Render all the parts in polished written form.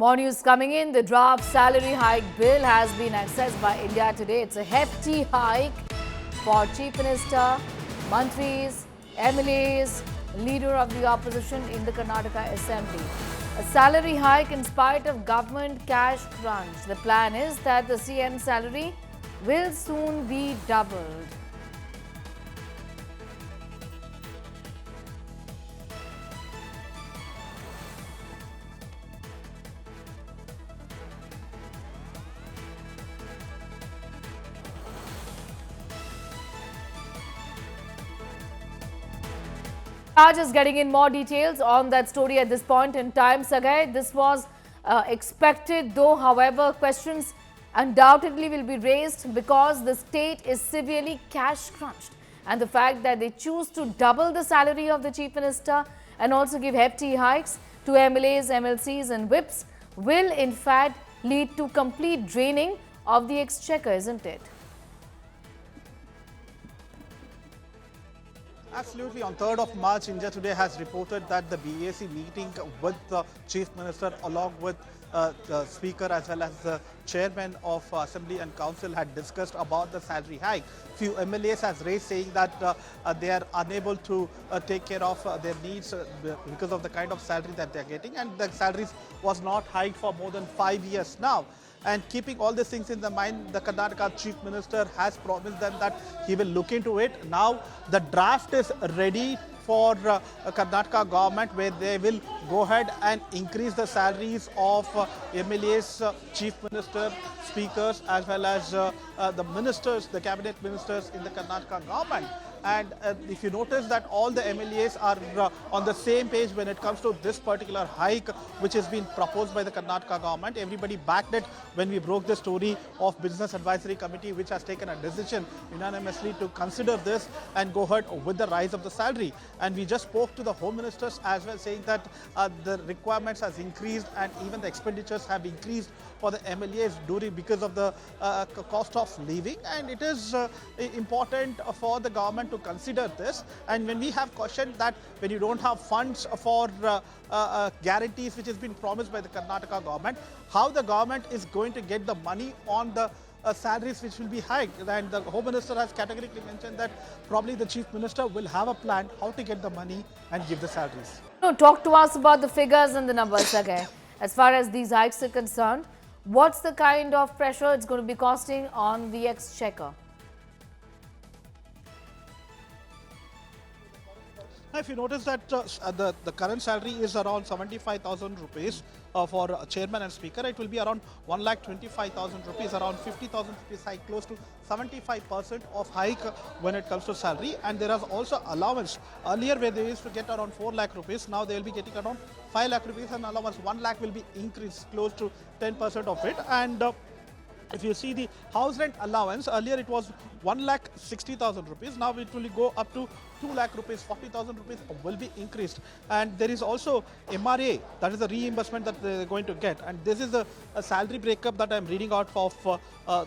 More news coming in. The draft salary hike bill has been accessed by India today. It's a hefty hike for Chief Minister, Mantris, MLAs, leader of the opposition in the Karnataka Assembly. A salary hike in spite of government cash crunch. The plan is that the CM salary will soon be doubled. Raj is getting in more details on that story at this point in time. Sagai, this was expected, though, however, questions undoubtedly will be raised because the state is severely cash crunched. And the fact that they choose to double the salary of the Chief Minister and also give hefty hikes to MLAs, MLCs and whips will in fact lead to complete draining of the exchequer, isn't it? Absolutely. On 3rd of March, India Today has reported that the BAC meeting with the Chief Minister along with the Speaker as well as the Chairman of Assembly and Council had discussed about the salary hike. Few MLAs has raised saying that they are unable to take care of their needs because of the kind of salary that they are getting, and the salaries was not hiked for more than 5 years now. And keeping all these things in the mind, the Karnataka Chief Minister has promised them that he will look into it. Now the draft is ready for Karnataka government, where they will go ahead and increase the salaries of MLAs, Chief Minister, Speakers as well as the ministers, the cabinet ministers in the Karnataka government. And if you notice that all the MLAs are on the same page when it comes to this particular hike which has been proposed by the Karnataka government. Everybody backed it when we broke the story of Business Advisory Committee, which has taken a decision unanimously to consider this and go ahead with the rise of the salary. And we just spoke to the Home Ministers as well, saying that the requirements has increased and even the expenditures have increased for the MLAs because of the cost of living, and it is important for the government to consider this. And when we have questioned that when you don't have funds for guarantees which has been promised by the Karnataka government, how the government is going to get the money on the salaries which will be hiked. And the Home Minister has categorically mentioned that probably the Chief Minister will have a plan how to get the money and give the salaries. No, talk to us about the figures and the numbers again. As far as these hikes are concerned, what's the kind of pressure it's going to be costing on the exchequer? If you notice that the current salary is around 75,000 rupees for Chairman and Speaker, it will be around 1,25,000 rupees, around 50,000 rupees hike, close to 75% of hike when it comes to salary. And there is also allowance. Earlier where they used to get around 4 lakh rupees, now they will be getting around 5 lakh rupees, and allowance 1 lakh will be increased close to 10% of it. And if you see the house rent allowance, earlier it was 1,60,000 rupees. Now it will go up to 2 lakh rupees, 40,000 rupees will be increased. And there is also MRA, that is the reimbursement that they are going to get. And this is a salary breakup that I am reading out of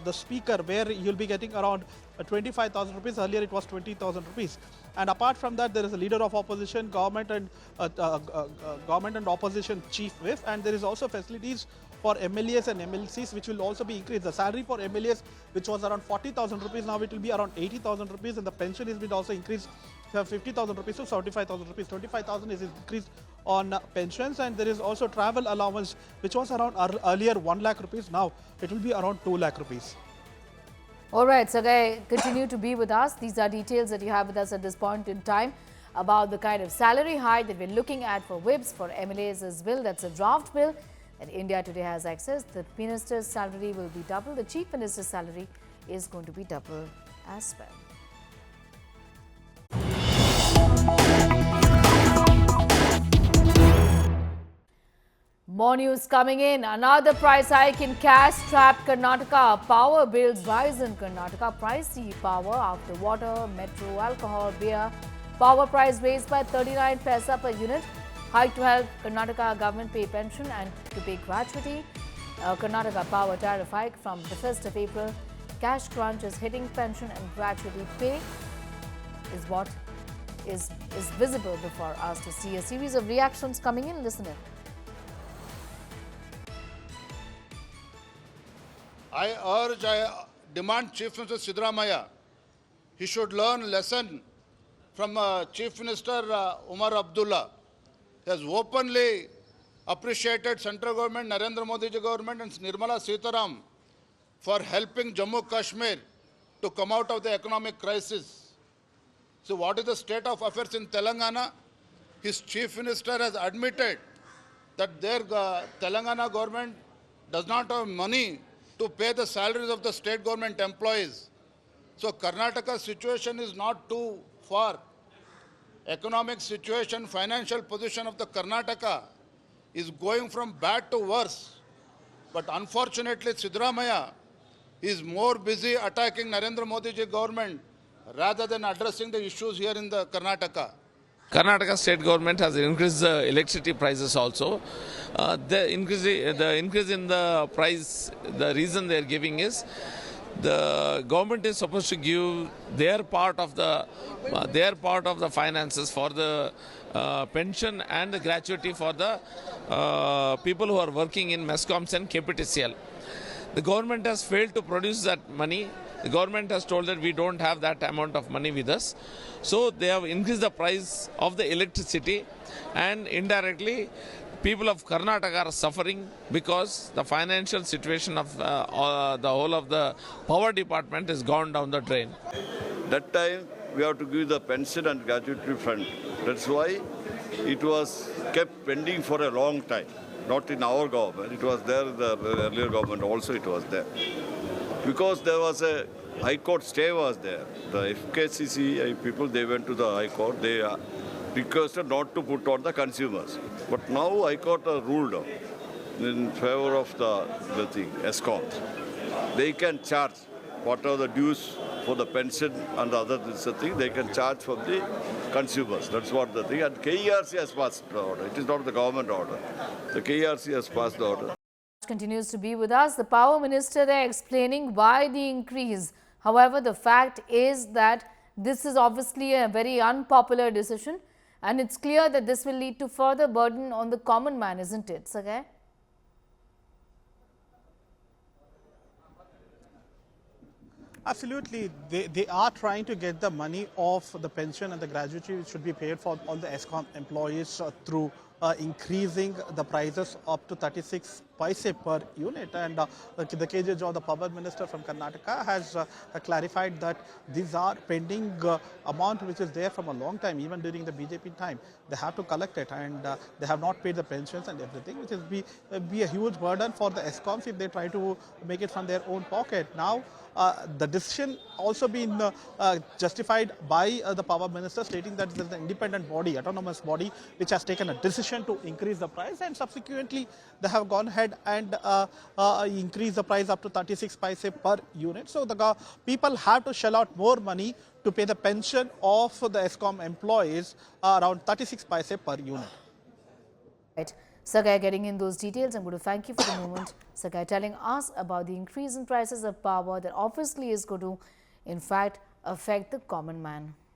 the Speaker, where you will be getting around 25,000 rupees. Earlier it was 20,000 rupees. And apart from that, there is a leader of opposition, government and opposition chief whip, and there is also facilities for MLAs and MLCs which will also be increased. The salary for MLAs, which was around 40,000 rupees, now it will be around 80,000 rupees, and the pension has been also increased from 50,000 rupees to 75,000 rupees. 25,000 is increased on pensions, and there is also travel allowance, which was around earlier 1 lakh rupees. Now it will be around 2 lakh rupees. All right, Sagai, continue to be with us. These are details that you have with us at this point in time about the kind of salary hike that we're looking at for whips, for MLAs as well. That's a draft bill that India Today has access. The minister's salary will be double. The Chief Minister's salary is going to be double as well. More news coming in. Another price hike in cash-strapped Karnataka. Power bills rise in Karnataka. Pricey power after water, metro, alcohol, beer. Power price raised by 39 paise per unit. Hike to help Karnataka government pay pension and to pay gratuity. Karnataka power tariff hike from the 1st of April. Cash crunch is hitting pension and gratuity pay is what is visible before us to see. A series of reactions coming in. Listen in. I demand Chief Minister Sidramaya, he should learn lesson from Chief Minister Umar Abdullah. He has openly appreciated central government, Narendra Modi ji government and Nirmala Sitaram for helping Jammu Kashmir to come out of the economic crisis. So what is the state of affairs in Telangana? His chief minister has admitted that their Telangana government does not have money to pay the salaries of the state government employees. So Karnataka's situation is not too far. Economic situation, financial position of the Karnataka is going from bad to worse. But unfortunately, Sidramaya is more busy attacking Narendra Modi ji government rather than addressing the issues here in the Karnataka. Karnataka state government has increased the electricity prices also. The increase in the price, the reason they are giving is the government is supposed to give their part of the finances for the pension and the gratuity for the people who are working in s-comfs and KPTCL. The government has failed to produce that money. The government has told that we don't have that amount of money with us. So they have increased the price of the electricity, and indirectly people of Karnataka are suffering because the financial situation of the whole of the power department has gone down the drain. That time we have to give the pension and gratuity fund. That's why it was kept pending for a long time. Not in our government, it was there in the earlier government also it was there. Because there was a High Court stay was there. The FKCC people, they went to the High Court, they requested not to put on the consumers. But now High Court ruled in favor of the thing, s-comf. They can charge whatever the dues for the pension and the other thing, they can charge from the consumers. That's what the thing. And KERC has passed the order. It is not the government order. The KERC has passed the order. Continues to be with us. The power minister there explaining why the increase. However, the fact is that this is obviously a very unpopular decision, and it's clear that this will lead to further burden on the common man, isn't it, Sagai? Absolutely. They are trying to get the money of the pension and the gratuity which should be paid for all the s-comf employees through increasing the prices up to 36 paise per unit. And the KJ, the power minister from Karnataka, has clarified that these are pending amount which is there from a long time, even during the BJP time. They have to collect it, and they have not paid the pensions and everything, which will be a huge burden for the s-comfs if they try to make it from their own pocket. Now, the decision also been justified by the power minister, stating that there is an independent body, autonomous body, which has taken a decision to increase the price, and subsequently they have gone ahead and increased the price up to 36 paise per unit. So the people have to shell out more money to pay the pension of the s-comf employees, around 36 paise per unit. Right. Sagai, getting in those details, I'm going to thank you for the moment. Sagai telling us about the increase in prices of power that obviously is going to, in fact, affect the common man.